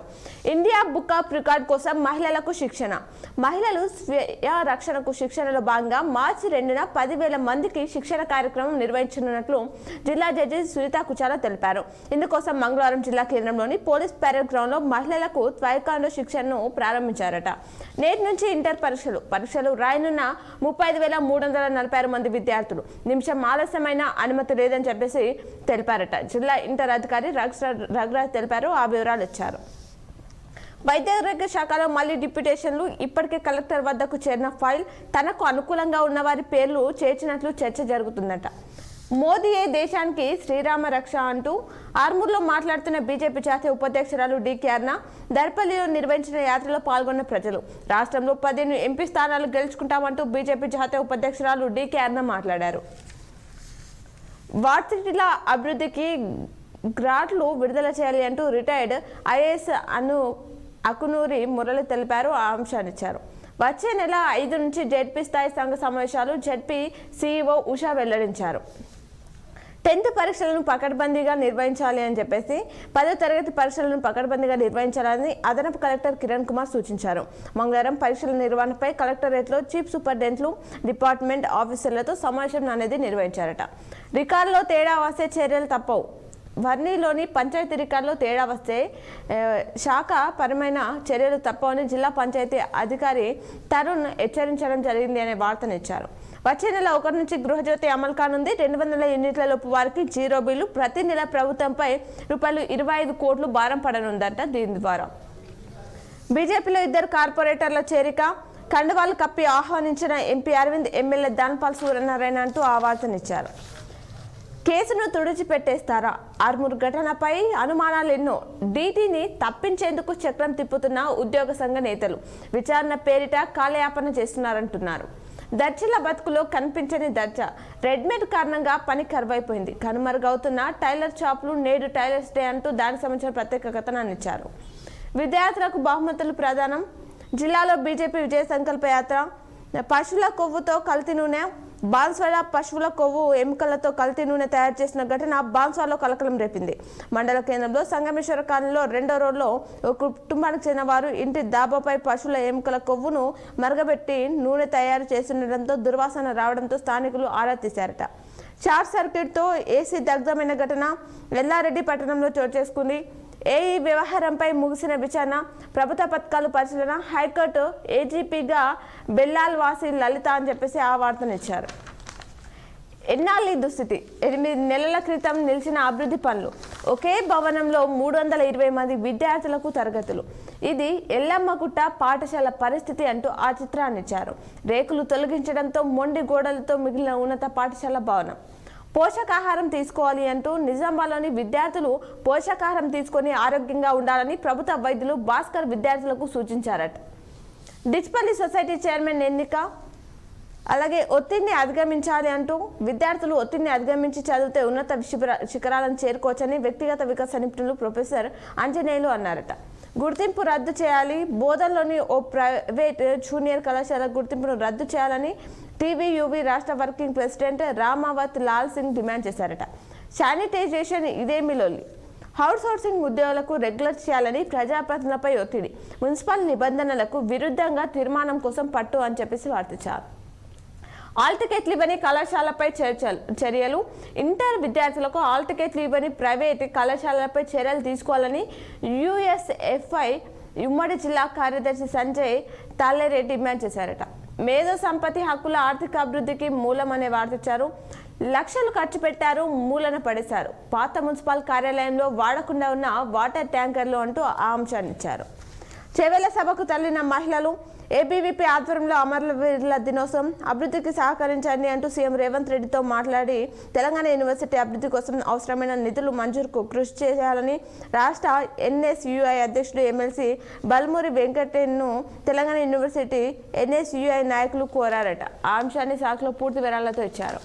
Speaker 1: ఇండియా బుక్ ఆఫ్ రికార్డ్ కోసం మహిళలకు శిక్షణ, మహిళలు స్వీయ రక్షణకు శిక్షణలో భాగంగా మార్చి 2న 10,000 మందికి శిక్షణ కార్యక్రమం నిర్వహించనున్నట్లు జిల్లా జడ్జి సునీత కుచాల తెలిపారు. ఇందుకోసం మంగళవారం జిల్లా కేంద్రంలోని పోలీస్ పరేడ్ గ్రౌండ్ లో మహిళలకు త్వైకాండో శిక్షణను ప్రారంభించారట. నేటి నుంచి ఇంటర్ పరీక్షలు రాయనున్న 35,346 మంది విద్యార్థులు నిమిషం ఆలస్యమైన అనుమతి లేదని చెప్పేసి తెలిపారట. జిల్లా ఇంటర్ అధికారి రఘురాజ్ తెలిపారు. ఆ వివరాలు ఇచ్చారు. వైద్యారోగ్య శాఖలో మళ్లీ డిప్యూటేషన్లు, ఇప్పటికే కలెక్టర్ వద్దకు చేరిన ఫైల్, తనకు అనుకూలంగా ఉన్న వారి పేర్లు చేర్చినట్లు చర్చ జరుగుతుందట. మోదీయే దేశానికి శ్రీరామ రక్ష అంటూ ఆర్మూర్లో మాట్లాడుతున్న బీజేపీ జాతీయ ఉపాధ్యక్షురాలు డికే అరుణ, దర్పల్లిలో నిర్వహించిన యాత్రలో పాల్గొన్న ప్రజలు, రాష్ట్రంలో 15 ఎంపీ స్థానాలు గెలుచుకుంటామంటూ బీజేపీ జాతీయ ఉపాధ్యక్షురాలు డికే అరుణ మాట్లాడారు. వార్సిటీల అభివృద్ధికి గ్రాంట్లు విడుదల చేయాలి అంటూ రిటైర్డ్ ఐఏఎస్ అకునూరి మురళి తెలిపారు. ఆ అంశాన్ని ఇచ్చారు. వచ్చే నెల 5 నుంచి జెడ్పీ స్థాయి సంఘ సమావేశాలు జెడ్పీ సీఈఓ ఉషా వెల్లడించారు. 10th పరీక్షలను పకడ్బందీగా నిర్వహించాలి అని చెప్పేసి 10వ తరగతి పరీక్షలను పకడ్బందీగా నిర్వహించాలని అదనపు కలెక్టర్ కిరణ్ కుమార్ సూచించారు. మంగళవారం పరీక్షల నిర్వహణపై కలెక్టరేట్లో చీఫ్ సూపరింటెండెంట్లు, డిపార్ట్మెంట్ ఆఫీసర్లతో సమావేశం అనేది నిర్వహించారట. రికార్డులో తేడా వస్తే చర్యలు తప్పవు. వర్ణిలోని పంచాయతీ రికార్డులో తేడా వస్తే శాఖపరమైన చర్యలు తప్పవని జిల్లా పంచాయతీ అధికారి తరుణ్ హెచ్చరించడం జరిగింది అనే వార్తనిచ్చారు. వచ్చే నెల 1 నుంచి గృహజ్యోతి అమలు కానుంది. 200 యూనిట్ల లోపు వారికి 0 బిల్లు, ప్రతి నెల ప్రభుత్వంపై రూపాయలు 25 కోట్లు భారం పడనుందంట. దీని ద్వారా బీజేపీలో 2 కార్పొరేటర్ల చేరిక, కండువాలు కప్పి ఆహ్వానించిన ఎంపీ అరవింద్, ఎమ్మెల్యే దాన్పాల్ సూర్యనారాయణ అంటూ ఆ వార్తనిచ్చారు. కేసును తుడిచిపెట్టేస్తారా? ఆర్మూర్ ఘటనపై అనుమానాలు ఎన్నో. డీటీని తప్పించేందుకు చక్రం తిప్పుతున్న ఉద్యోగ సంఘ నేతలు విచారణ పేరిట కాలయాపన చేస్తున్నారంటున్నారు. దర్జీల బతుకులో కనిపించని దర్జా, రెడ్మేడ్ కారణంగా పని కరువైపోయింది. కనుమరుగవుతున్న టైలర్ షాపులు, నేడు టైలర్స్ డే అంటూ దానికి సంబంధించిన ప్రత్యేక కథనాన్ని ఇచ్చారు. విద్యార్థులకు బహుమతులు ప్రదానం, జిల్లాలో బీజేపీ విజయ సంకల్ప యాత్ర, పశువుల కొవ్వుతో కల్తీ నూనె, బాన్స్వాడ పశువుల కొవ్వు ఎముకలతో కల్తీ నూనె తయారు చేసిన ఘటన బాన్స్వాడలో కలకలం రేపింది. మండల కేంద్రంలో సంగమేశ్వర కాలనీలో 2వ రోడ్లో ఒక కుటుంబానికి చెందిన వారు ఇంటి దాబాపై పశువుల ఎముకల కొవ్వును మరగబెట్టి నూనె తయారు చేస్తుండటంతో దుర్వాసన రావడంతో స్థానికులు ఆరా తీశారట. షార్ట్ సర్క్యూట్తో ఏసీ దగ్ధమైన ఘటన ఎల్లారెడ్డి పట్టణంలో చోటు చేసుకుంది. ఈ వ్యవహారంపై ముగిసిన విచారణ, ప్రభుత్వ పథకాలు పరిశీలన, హైకోర్టు ఏజీపీగా బెల్లాల్ వాసి లలిత అని చెప్పేసి ఆ వార్తనిచ్చారు. ఎన్నాళ్ళీ దుస్థితి, 8 నెలల క్రితం నిలిచిన అభివృద్ధి పనులు, ఒకే భవనంలో 320 మంది విద్యార్థులకు తరగతులు, ఇది ఎల్లమ్మగుట్ట పాఠశాల పరిస్థితి అంటూ ఆ చిత్రాన్ని ఇచ్చారు. రేకులు తొలగించడంతో మొండి గోడలతో మిగిలిన ఉన్నత పాఠశాల భవనం. పోషకాహారం తీసుకోవాలి అంటూ నిజామాబాద్లోని విద్యార్థులు పోషకాహారం తీసుకొని ఆరోగ్యంగా ఉండాలని ప్రభుత్వ వైద్యులు భాస్కర్ విద్యార్థులకు సూచించారట. డిచ్పల్లి సొసైటీ చైర్మన్ ఎన్నిక, అలాగే ఒత్తిడిని అధిగమించాలి అంటూ విద్యార్థులు ఒత్తిడిని అధిగమించి చదివితే ఉన్నత శిఖరాలను చేరుకోవచ్చని వ్యక్తిగత వికాస నిపుణులు ప్రొఫెసర్ అంజనేయులు అన్నారట. గుర్తింపు రద్దు చేయాలి, బోధనలోని ఓ ప్రైవేట్ జూనియర్ కళాశాల గుర్తింపును రద్దు చేయాలని టీవీయూవీ రాష్ట్ర working president Ramavath Lal Singh demand చేశారట. శానిటైజేషన్ ఇదేమి లొల్లి, హౌస్ సోర్సింగ్ ఉద్యోగులకు రెగ్యులర్ చేయాలని ప్రజాప్రతినిధులపై ఒత్తిడి, మున్సిపల్ నిబంధనలకు విరుద్ధంగా తీర్మానం కోసం పట్టు అని చెప్పేసి వార్తించారు. ఆల్ టికెట్లు ఇవ్వని కళాశాలపై చర్యలు, ఇంటర్ విద్యార్థులకు ఆల్ టికెట్లు ఇవ్వని ప్రైవేట్ కళాశాలలపై చర్యలు తీసుకోవాలని యుఎస్ఎఫ్ఐ ఉమ్మడి జిల్లా కార్యదర్శి సంజయ్ తాళ్ళేరెడ్డి డిమాండ్ చేశారట. మేధో సంపత్తి హక్కుల ఆర్థిక అభివృద్ధికి మూలం అనే వార్తించారు. లక్షలు ఖర్చు పెట్టారు, మూలన పడేశారు. పాత మున్సిపల్ కార్యాలయంలో వాడకుండా ఉన్న వాటర్ ట్యాంకర్లు అంటూ ఆ అంశాన్ని ఇచ్చారు. చేవెళ్ల సభకు తరలిన మహిళలు, ఏబీవీపీ ఆధ్వర్యంలో అమరవీరుల దినోత్సవం, అభివృద్ధికి సహకరించండి అంటూ సీఎం రేవంత్ రెడ్డితో మాట్లాడి తెలంగాణ యూనివర్సిటీ అభివృద్ధి కోసం అవసరమైన నిధులు మంజూరుకు కృషి చేయాలని రాష్ట్ర ఎన్ఎస్యుఐ అధ్యక్షుడు ఎమ్మెల్సీ బల్మూరి వెంకటేష్ను తెలంగాణ యూనివర్సిటీ ఎన్ఎస్యుఐ నాయకులు కోరారట. ఆ అంశాన్ని శాఖలో పూర్తి వివరాలతో ఇచ్చారు.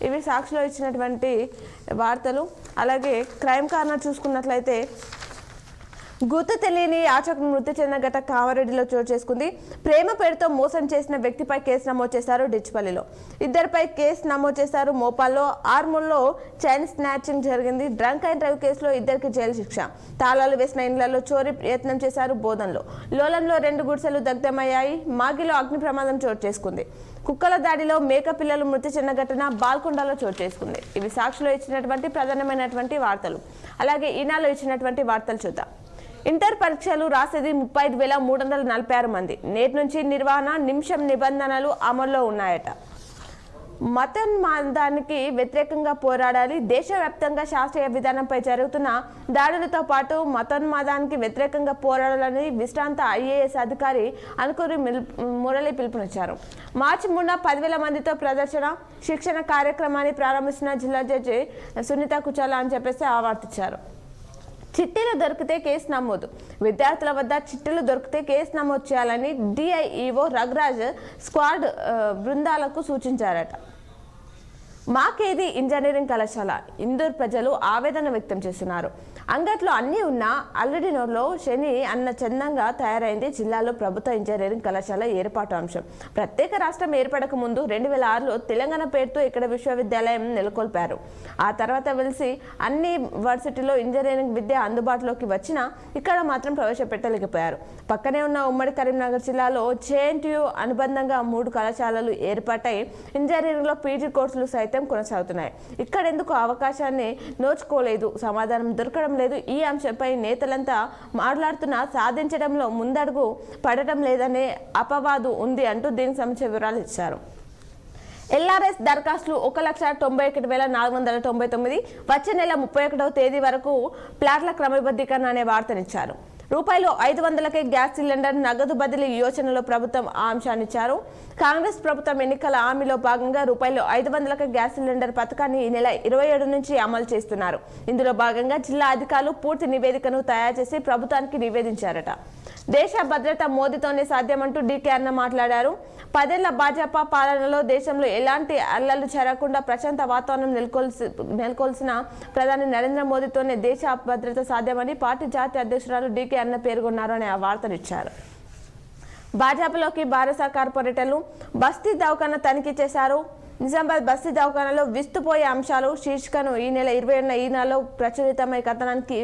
Speaker 1: ఇవి సాక్షిలో ఇచ్చినటువంటి వార్తలు. అలాగే క్రైమ్ కార్నర్ చూసుకున్నట్లయితే గుర్తు తెలియని యాచకుడు మృతి చెందిన ఘటన కామారెడ్డిలో చోటు చేసుకుంది. ప్రేమ పేరుతో మోసం చేసిన వ్యక్తిపై కేసు నమోదు చేశారు డిచ్పల్లిలో. ఇద్దరిపై కేసు నమోదు చేశారు మోపాల్లో. ఆర్మూర్లో చైన్ స్నాచింగ్ జరిగింది. డ్రంక్ అండ్ డ్రైవ్ కేసులో ఇద్దరికి జైలు శిక్ష. తాళాలు వేసిన ఇండ్లలో చోరీ యత్నం చేశారు బోధన్లో. లోలంలో 2 గుడిసెలు దగ్ధమయ్యాయి. మాగిలో అగ్ని ప్రమాదం చోటు చేసుకుంది. కుక్కల దాడిలో మేక పిల్లలు మృతి చెందిన ఘటన బాల్కొండలో చోటు చేసుకుంది. ఇవి సాక్షిలో ఇచ్చినటువంటి ప్రధానమైనటువంటి వార్తలు. అలాగే ఈనాలో ఇచ్చినటువంటి వార్తలు చూద్దాం. ఇంటర్ పరీక్షలు రాసేది 35,346 మంది. నేటి నుంచి నిర్వహణ నిమిషం నిబంధనలు అమల్లో ఉన్నాయట. మతోన్మాదానికి వ్యతిరేకంగా పోరాడాలి. దేశవ్యాప్తంగా శాస్త్రీయ విధానంపై జరుగుతున్న దాడులతో పాటు మతోన్మాదానికి వ్యతిరేకంగా పోరాడాలని విశ్రాంత IAS అధికారి అనుకూరి మురళి పిలుపునిచ్చారు. మార్చి 3న 10,000 మందితో ప్రదర్శన శిక్షణ కార్యక్రమాన్ని ప్రారంభిస్తున్న జిల్లా జడ్జి సునీత కుచాలా అని చెప్పేసి ఆవర్తించారు. చిట్టీలు దొరికితే కేసు నమోదు. విద్యార్థుల వద్ద చిట్టీలు దొరికితే కేసు నమోదు చేయాలని DIEO రఘురాజ్ స్క్వాడ్ బృందాలకు సూచించారట. మాకేది ఇంజనీరింగ్ కళాశాల ఇందూర్ ప్రజలు ఆవేదన వ్యక్తం చేస్తున్నారు. అంగట్లో అన్నీ ఉన్నా అల్లడినోర్లో శని అన్న చందంగా తయారైంది జిల్లాలో ప్రభుత్వ ఇంజనీరింగ్ కళాశాల ఏర్పాటు అంశం. ప్రత్యేక రాష్ట్రం ఏర్పడక ముందు 2006లో తెలంగాణ పేరుతో ఇక్కడ విశ్వవిద్యాలయం నెలకొల్పారు. ఆ తర్వాత వెలిసి అన్ని వర్సిటీలో ఇంజనీరింగ్ విద్య అందుబాటులోకి వచ్చినా ఇక్కడ మాత్రం ప్రవేశపెట్టలేకపోయారు. పక్కనే ఉన్న ఉమ్మడి కరీంనగర్ జిల్లాలో JNTU అనుబంధంగా 3 కళాశాలలు ఏర్పాటై ఇంజనీరింగ్లో PG కోర్సులు సైతం కొనసాగుతున్నాయి. ఇక్కడెందుకు అవకాశాన్ని నోచుకోలేదు, సమాధానం దొరకడం లేదు. ఈ అంశంపై నేతలంతా మాట్లాడుతున్నా సాధించడంలో ముందడుగు పడటం లేదనే అపవాదు ఉంది అంటూ దీనికి సంబంధించిన వివరాలు ఇచ్చారు. LRS దరఖాస్తులు 1,91,499. వచ్చే నెల 31వ తేదీ వరకు ప్లాట్ల క్రమబద్ధీకరణ అనే వార్తనిచ్చారు. ₹500కే గ్యాస్ సిలిండర్ నగదు బదిలీ యోచనలో ప్రభుత్వం ఆ అంశాన్నిచ్చారు. కాంగ్రెస్ ప్రభుత్వం ఎన్నికల హామీలో భాగంగా ₹500కే గ్యాస్ సిలిండర్ పథకాన్ని ఈ నెల 27 నుంచి అమలు చేస్తున్నారు. ఇందులో భాగంగా జిల్లా అధికారులు పూర్తి నివేదికను తయారు చేసి ప్రభుత్వానికి నివేదించారట. దేశ భద్రత మోదీతోనే సాధ్యమంటూ DK అన్న మాట్లాడారు. 10 ఏళ్ల భాజపా పాలనలో దేశంలో ఎలాంటి అల్లర్లు జరగకుండా ప్రశాంత వాతావరణం నెలకొల్సిన ప్రధాని నరేంద్ర మోదీతోనే దేశ భద్రత సాధ్యమని పార్టీ జాతీయ అధ్యక్షురాలు DK అన్న పేర్కొన్నారు అనే వార్తనిచ్చారు. భాజపాలోకి భారత కార్పొరేటర్లు బస్తీ దవాఖానా తనిఖీ చేశారు. నిజామాబాద్ బస్తీ దవాఖానాలో విస్తుపోయే అంశాలు శీర్షికను ఈ నెల 27న ఈనాలో ప్రచురితమై కథనానికి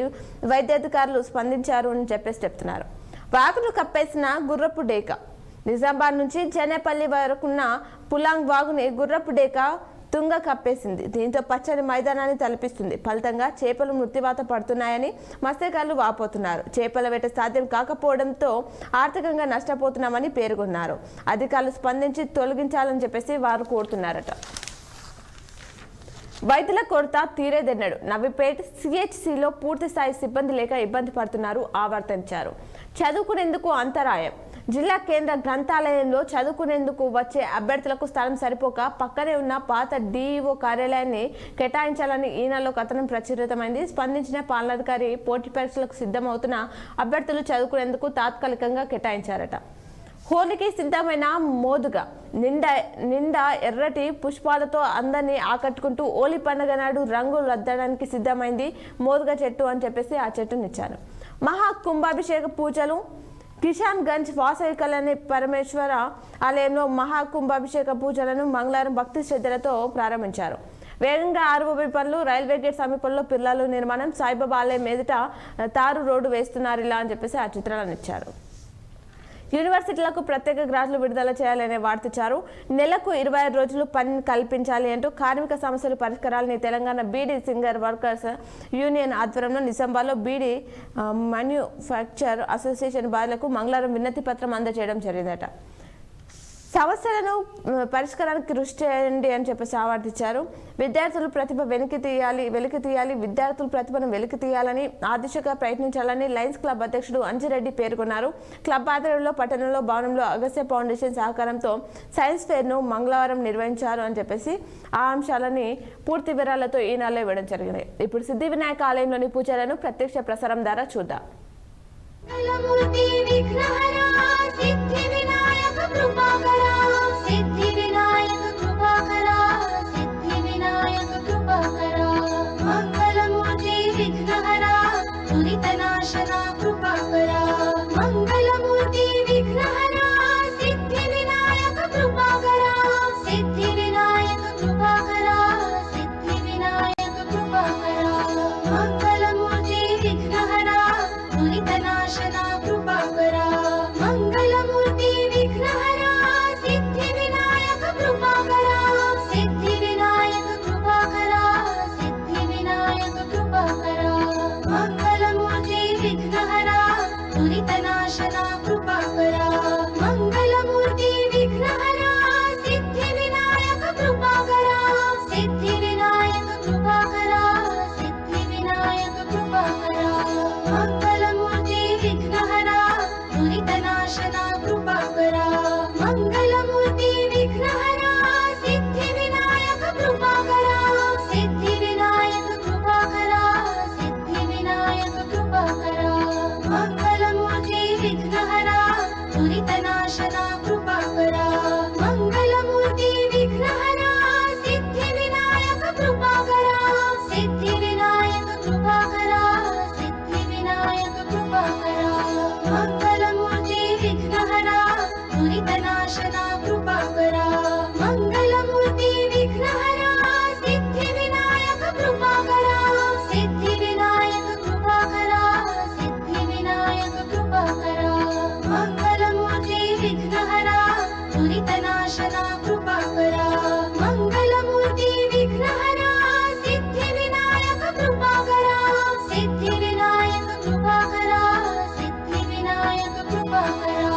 Speaker 1: వైద్యాధికారులు స్పందించారు అని చెప్తున్నారు. వాగును కప్పేసిన గుర్రపు డేక. నిజామాబాద్ నుంచి చెన్నపల్లి వరకున్న పులాంగ్ వాగుని గుర్రపు డేక తుంగ కప్పేసింది. దీంతో పచ్చని మైదానాన్ని తలపిస్తుంది. ఫలితంగా చేపలు మృత్యువాత పడుతున్నాయని మత్స్యకారులు వాపోతున్నారు. చేపల వేట సాధ్యం కాకపోవడంతో ఆర్థికంగా నష్టపోతున్నామని పేర్కొన్నారు. అధికారులు స్పందించి తొలగించాలని చెప్పేసి వారు కోరుతున్నారట. వైద్యుల కొరత తీరేదెన్నడు. నవీపేట్ CHCలో పూర్తి స్థాయి సిబ్బంది లేక ఇబ్బంది పడుతున్నారు ఆవర్తించారు. చదువుకునేందుకు అంతరాయం. జిల్లా కేంద్ర గ్రంథాలయంలో చదువుకునేందుకు వచ్చే అభ్యర్థులకు స్థలం సరిపోక పక్కనే ఉన్న పాత DEO కార్యాలయాన్ని కేటాయించాలని ఈనాలో కథనం ప్రచురితమైంది. స్పందించిన పాలనాధికారి పోటీ పరీక్షలకు సిద్ధమవుతున్న అభ్యర్థులు చదువుకునేందుకు తాత్కాలికంగా కేటాయించారట. హోలీకి సిద్ధమైన మోదుగా నిండా ఎర్రటి పుష్పాలతో అందరినీ ఆకట్టుకుంటూ హోలీ పండుగ నాడు రంగులు అద్దడానికి సిద్ధమైంది మోదుగా చెట్టు అని చెప్పేసి ఆ చెట్టునిచ్చారు. మహా కుంభాభిషేక పూజలు. కిషాన్ గంజ్ వాసవి కళ్యాణి పరమేశ్వర ఆలయంలో మహా కుంభాభిషేక పూజలను మంగళవారం భక్తి శ్రద్ధలతో ప్రారంభించారు. వేగంగా ఆర్ఓబి పనులు. రైల్వే గేట్ సమీపంలో పిల్లలు నిర్మాణం. సాయిబాబా ఆలయం ఎదుట తారు రోడ్డు వేస్తున్నారు ఇలా అని చెప్పేసి ఆ చిత్రాలను ఇచ్చారు. యూనివర్సిటీలకు ప్రత్యేక గ్రాంట్లు విడుదల చేయాలనే వార్తిచ్చారు. నెలకు 25 రోజులు పని కల్పించాలి అంటూ కార్మిక సమస్యల పరిష్కారాలని Telangana beedi cigar workers union ఆధ్వర్యంలో నిజామాబాద్లో బీడీ మ్యానుఫ్యాక్చర్ అసోసియేషన్ బాధ్యులకు మంగళవారం వినతి పత్రం అందజేయడం జరిగిందట. సమస్యలను పరిష్కారానికి కృషి చేయండి అని చెప్పేసి ఆవర్తించారు. విద్యార్థులు ప్రతిభ వెలికి తీయాలి. విద్యార్థుల ప్రతిభను వెలికి తీయాలని ఆ దిశగా ప్రయత్నించాలని లయన్స్ క్లబ్ అధ్యక్షుడు అంజిరెడ్డి పేర్కొన్నారు. క్లబ్ ఆధ్వర్యంలో పట్టణంలో భవనంలో అగస్త్య ఫౌండేషన్ సహకారంతో సైన్స్ ఫెయిర్ను మంగళవారం నిర్వహించారు అని చెప్పేసి ఆ అంశాలని పూర్తి వివరాలతో ఈనాలో ఇవ్వడం జరిగింది. ఇప్పుడు సిద్ధి వినాయక ఆలయంలోని పూజలను ప్రత్యక్ష ప్రసారం ద్వారా చూద్దాం.
Speaker 2: कृपाकरा सिद्धि विनायक कृपाकरा सिद्धि विनायक सिद्धिविनायक कृपाकरा मंगलमूर्ति विघ्नहरा सिद्धिविनायक कृपाकरा सिद्धिविनायक कृपाकरा सिद्धिविनायक कृपाकरा मंगलमूर्ति विघ्नहरा दुरितनाशना कृपाकरा मंगलमूर्ति विघ्नहरा सिद्धिविनायक कृपाकरा सिद्धिविनायक कृपाकरा सिद्धिविनायक कृपाकरा मंगलमूर्ति विघ्नहरा दुरितनाशना कृपाकरा मंगलमूर्ति विघ्नहरा सिद्धिविनायक कृपाकरा सिद्धिविनायक कृपाकरा सिद्धिविनायक कृपाकरा मंगलमूर्ति विघ्नहरा दुरितनाशना कृपाकरा मंगलमूर्ति विघ्नहरा सिद्धिविनायक कृपाकरा सिद्धिविनायक कृपाकरा सिद्धिविनायक कृपाकरा मंगलमूर्ति विघ्नहरा दुरितनाशना कृपाकरा मंगलमूर्ति विघ्नहरा सिद्धिविनायक कृपाकरा सिद्धिविनायक कृपाकरा सिद्धिविनायक कृपाकरा मंगलमूर्ति विघ्नहरा दुरितनाशना कृपाकरा मंगलमूर्ति विघ्नहरा सिद्धिविनायक कृपाकरा सिद्धिविनायक कृपाकरा सिद्धिविनायक कृपाकरा मंगलमूर्ति विघ्नहरा दुरितनाशना कृपाकरा मंगलमूर्ति विघ्नहरा सिद्धिविनायक कृपाकरा सिद्धिविनायक कृपाकरा सिद्धिविनायक कृपाकरा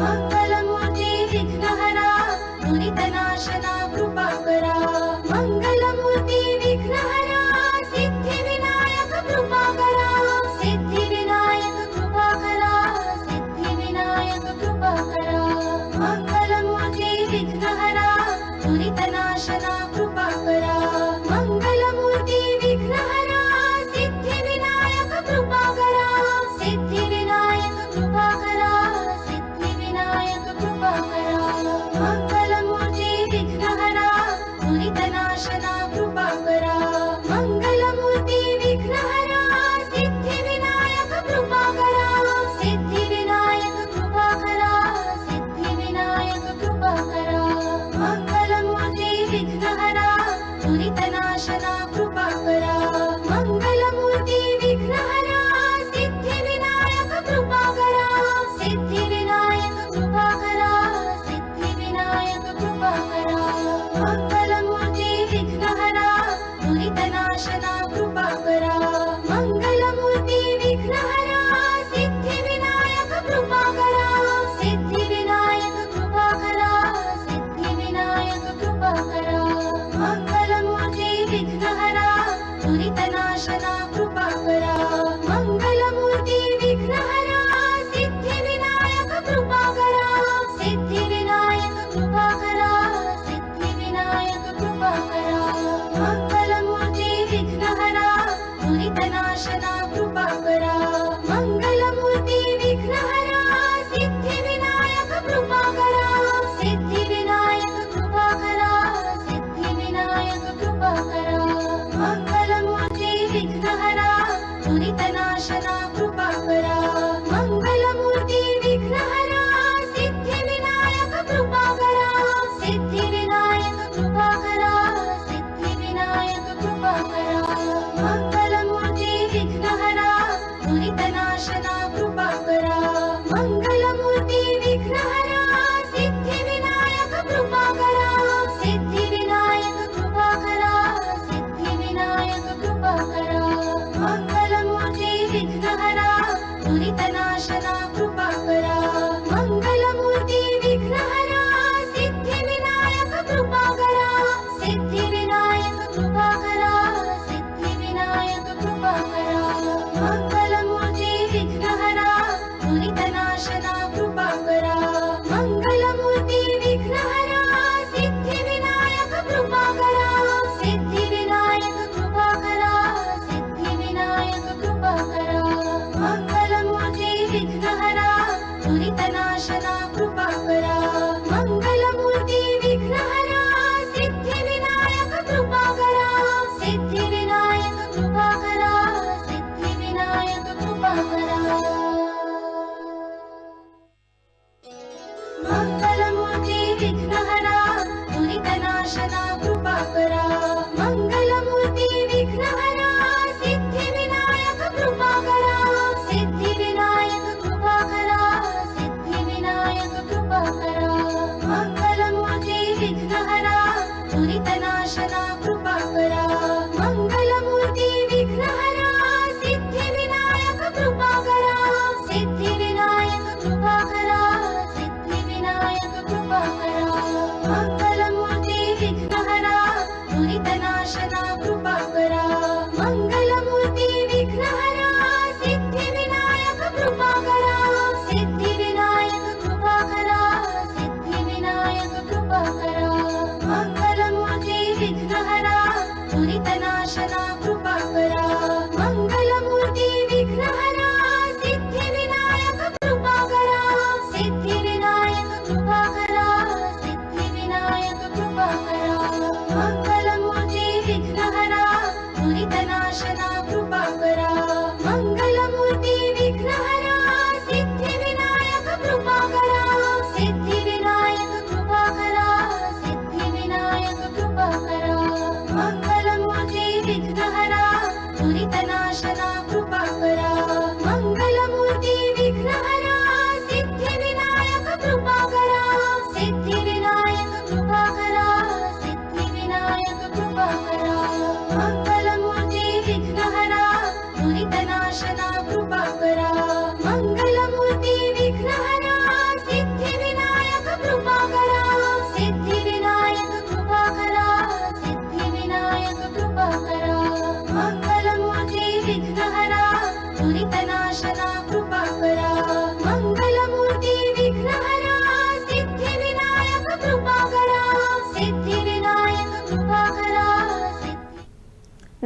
Speaker 2: मंगलमूर्ति विघ्नहरा दुरितनाशना कृपाकरा मंगलमूर्ति विघ्नहरा सिद्धिविनायक कृपाकरा सिद्धिविनायक कृपाकरा सिद्धिविनायक कृपाकरा मंगलमूर्ति विघ्नहरा दुरितनाशना कृपाकरा मंगलमूर्ति विघ्नहरा सिद्धिविनायक कृपाकरा सिद्धिविनायक कृपाकरा सिद्धिविनायक कृपाकरा मंगलमूर्ति विघ्नहरा दुरितनाशना कृपाकरा मंगलमूर्ति विघ्नहरा सिद्धिविनायक कृपाकरा सिद्धिविनायक कृपाकरा सिद्धिविनायक कृपाकरा मंगलमूर्ति विघ्नहरा दुरितनाशना कृपाकरा मंगलमूर्ति विघ्नहरा सिद्धिविनायक कृपाकरा सिद्धिविनायक कृपाकरा सिद्धिविनायक कृपाकरा मंगलमूर्ति विघ्नहरा दुरितनाशना कृपाकरा मंगलमूर्ति विघ्नहरा सिद्धिविनायक कृपाकरा सिद्धिविनायक कृपाकरा सिद्धिविनायक कृपाकरा मंगलमूर्ति विघ्नहरा दुरितनाशना कृपाकरा मंगलमूर्ति विघ्नहरा सिद्धिविनायक कृपाकरा सिद्धिविनायक कृपाकरा सिद्धिविनायक कृपाकरा मंगलमूर्ति विघ्नहरा दुरितनाशना कृपाकरा मंगलमूर्ति विघ्नहरा सिद्धिविनायक कृपाकरा सिद्धिविनायक कृपाकरा सिद्धिविनायक कृपाकरा मंगलमूर्ति विघ्नहरा दुरितनाशना कृपाकरा मंगलमूर्ति विघ्नहरा सिद्धिविनायक कृपाकरा सिद्धिविनायक कृपाकरा सिद्धिविनायक कृपाकरा मंगलमूर्ति विघ्नहरा दुरितनाशना कृपाकरा मंगलमूर्ति विघ्नहरा सिद्धिविनायक कृपाकरा सिद्धिविनायक कृपाकरा सिद्धिविनायक कृपाकरा मंगलमूर्ति विघ्नहरा दुरितनाशना कृपाकरा मंगलमूर्ति विघ्नहरा सिद्धिविनायक कृपाकरा सिद्धिविनायक कृपाकरा सिद्धिविनायक कृपाकरा मंगलमूर्ति विघ्नहरा दुरितनाशना कृपाकरा मंगलमूर्ति विघ्नहरा सिद्धिविनायक कृपाकरा सिद्धिविनायक कृपाकरा सिद्धिविनायक कृपाकरा मंगलमूर्ति विघ्नहरा दुरितनाशना कृपाकरा मंगलमूर्ति विघ्नहरा सिद्धिविनायक कृपाकरा सिद्धिविनायक कृपाकरा सिद्धिविनायक कृपाकरा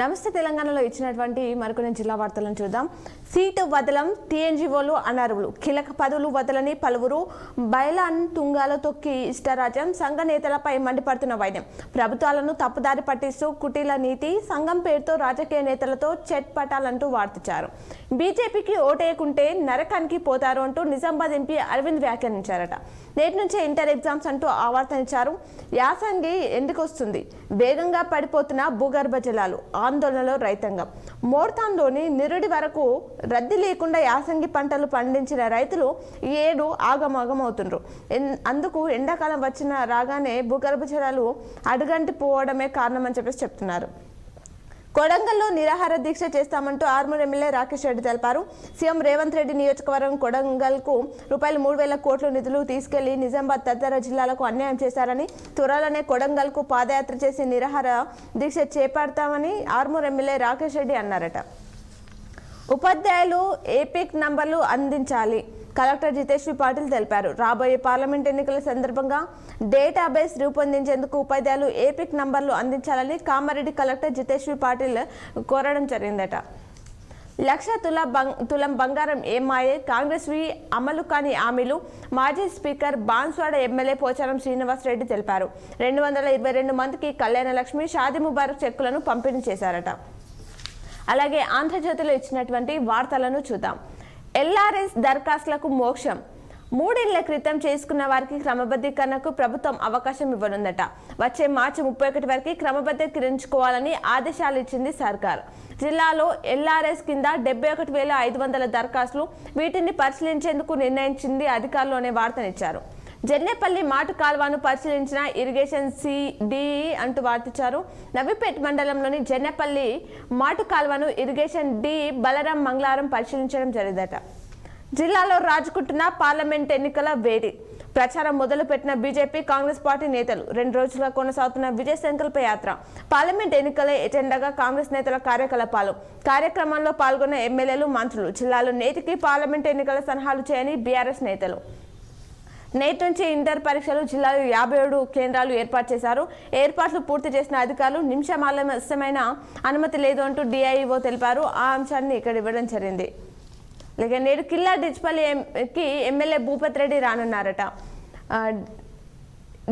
Speaker 1: నమస్తే తెలంగాణలో ఇచ్చినటువంటి మరికొన్ని జిల్లా వార్తలను చూద్దాం. సీటు వదలం, టీఎన్జీఓలు అనర్వులు, కీలక పదవులు వదలని పలువురు బయలాన్ తుంగాలో తొక్కి ఇష్టరాజ్యం, సంఘ నేతలపై మండిపడుతున్న వైద్యం, ప్రభుత్వాలను తప్పుదారి పట్టిస్తూ కుటీల నీతి, సంఘం పేరుతో రాజకీయ నేతలతో చెట్ పటాలంటూ వార్తించారు. బీజేపీకి ఓటేయకుంటే నరకానికి పోతారు అంటూ నిజామాబాద్ ఎంపీ అరవింద్ వ్యాఖ్యానించారట. నేటి నుంచే ఇంటర్ ఎగ్జామ్స్ అంటూ ఆవార్తనిచ్చారు. యాసంగి ఎందుకొస్తుంది, వేగంగా పడిపోతున్న భూగర్భ జలాలు, ఆందోళనలో రైతాంగం. మోర్తాన్లోని నిరుడి వరకు రద్దీ లేకుండా యాసంగి పంటలు పండించిన రైతులు ఈ ఏడు ఆగమాగమవుతుండ్రు. అందుకు ఎండాకాలం వచ్చిన రాగానే భూగర్భ జలాలు అడుగంటి పోవడమే కారణమని చెప్తున్నారు. కొడంగల్లో నిరాహార దీక్ష చేస్తామంటూ ఆర్మూర్ ఎమ్మెల్యే రాకేష్ రెడ్డి తెలిపారు. సీఎం రేవంత్ రెడ్డి నియోజకవర్గం కొడంగల్కు ₹3,000 కోట్ల నిధులు తీసుకెళ్లి నిజామాబాద్ తదితర జిల్లాలకు అన్యాయం చేశారని, త్వరలోనే కొడంగల్కు పాదయాత్ర చేసి నిరాహార దీక్ష చేపడతామని ఆర్మూర్ ఎమ్మెల్యే రాకేష్ రెడ్డి అన్నారట. ఉపాధ్యాయులు ఏపిక్ నంబర్లు అందించాలి, కలెక్టర్ జితేశ్వరి పాటిల్ తెలిపారు. రాబోయే పార్లమెంట్ ఎన్నికల సందర్భంగా డేటాబేస్ రూపొందించేందుకు ఉపాధ్యాయులు ఏపిక్ నంబర్లు అందించాలని కామారెడ్డి కలెక్టర్ జితేశ్వరి పాటిల్ కోరడం జరిగిందట. 1,00,000 తులం బంగారం ఏమాయే, కాంగ్రెస్ అమలు కాని హామీలు, మాజీ స్పీకర్ బాన్స్వాడ ఎమ్మెల్యే పోచారం శ్రీనివాస్ రెడ్డి తెలిపారు. 222 మందికి కళ్యాణ లక్ష్మి, షాదీ ముబారక్ చెక్కులను పంపిణీ చేశారట. అలాగే ఆంధ్రజ్యోతిలో ఇచ్చినటువంటి వార్తలను చూద్దాం. ఎల్ఆర్ఎస్ దరఖాస్తులకు మోక్షం, 3 ఏళ్ల క్రితం చేసుకున్న వారికి క్రమబద్ధీకరణకు ప్రభుత్వం అవకాశం ఇవ్వనుందట. వచ్చే మార్చి 31 వరకు క్రమబద్ధీకరించుకోవాలని ఆదేశాలు ఇచ్చింది సర్కార్. జిల్లాలో ఎల్ఆర్ఎస్ కింద 71,500 దరఖాస్తులు, వీటిని పరిశీలించేందుకు నిర్ణయించింది అధికారులు అనే వార్తనిచ్చారు. జెన్నెపల్లి మాటు కాల్వను పరిశీలించిన ఇరిగేషన్ సిడిఈ అంటూ వార్తించారు. నవీపేట్ మండలంలోని జెన్నెపల్లి మాటు కాల్వను ఇరిగేషన్ డి బలరాం మంగళవారం పరిశీలించడం జరిగిందట. జిల్లాలో రాజుకుంటున్న పార్లమెంట్ ఎన్నికల వేడి, ప్రచారం మొదలుపెట్టిన బీజేపీ, కాంగ్రెస్ పార్టీ నేతలు. 2 రోజులుగా కొనసాగుతున్న విజయ సంకల్ప యాత్ర, పార్లమెంట్ ఎన్నికలే ఎజెండాగా కాంగ్రెస్ నేతల కార్యకలాపాలు. కార్యక్రమంలో పాల్గొన్న ఎమ్మెల్యేలు, మంత్రులు. జిల్లాలో నేటికి పార్లమెంట్ ఎన్నికల సన్నాహాలు చేయని బీఆర్ఎస్ నేతలు. నేటి నుంచి ఇంటర్ పరీక్షలు, జిల్లాలో 57 కేంద్రాలు ఏర్పాటు చేశారు. ఏర్పాట్లు పూర్తి చేసిన అధికారులు నిమిషమైన అనుమతి లేదు అంటూ డిఐఓ తెలిపారు. ఆ అంశాన్ని ఇక్కడ ఇవ్వడం జరిగింది. అలాగే నేడు కిల్లా డిచ్పల్లికి ఎమ్మెల్యే భూపత్ రెడ్డి రానున్నారట.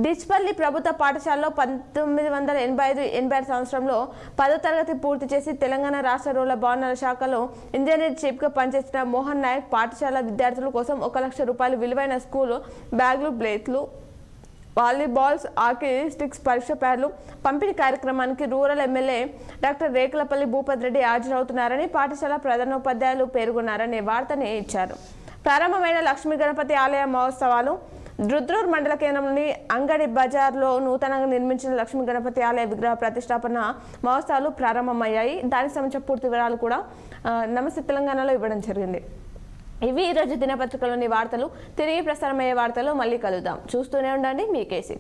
Speaker 1: డిచ్పల్లి ప్రభుత్వ పాఠశాలలో 1985 సంవత్సరంలో 10వ తరగతి పూర్తి చేసి తెలంగాణ రాష్ట్ర రోడ్ల భవనాల శాఖలో ఇంజనీర్ చీఫ్గా పనిచేసిన మోహన్ నాయక్ పాఠశాల విద్యార్థుల కోసం ₹1,00,000 విలువైన స్కూల్ బ్యాగులు, ప్లేట్లు, వాలీబాల్స్, హాకీ స్టిక్స్, పరీక్ష ప్యాడ్లు పంపిణీ కార్యక్రమానికి rural MLA doctor Rekulapalli Bhupath Reddy హాజరవుతున్నారని పాఠశాల ప్రధానోపాధ్యాయులు పేర్కొన్నారనే వార్తని ఇచ్చారు. ప్రారంభమైన లక్ష్మీ గణపతి ఆలయ మహోత్సవాలు. రుద్రూర్ మండల కేంద్రంలోని అంగడి బజార్లో నూతనంగా నిర్మించిన లక్ష్మీ గణపతి ఆలయ విగ్రహ ప్రతిష్టాపన మహోత్సవాలు ప్రారంభమయ్యాయి. దానికి సంబంధించిన పూర్తి వివరాలు కూడా నమస్తే తెలంగాణలో ఇవ్వడం జరిగింది. ఇవి ఈరోజు దినపత్రికలోని వార్తలు. తిరిగి ప్రసారమయ్యే వార్తలు మళ్ళీ కలుద్దాం. చూస్తూనే ఉండండి మీ K6.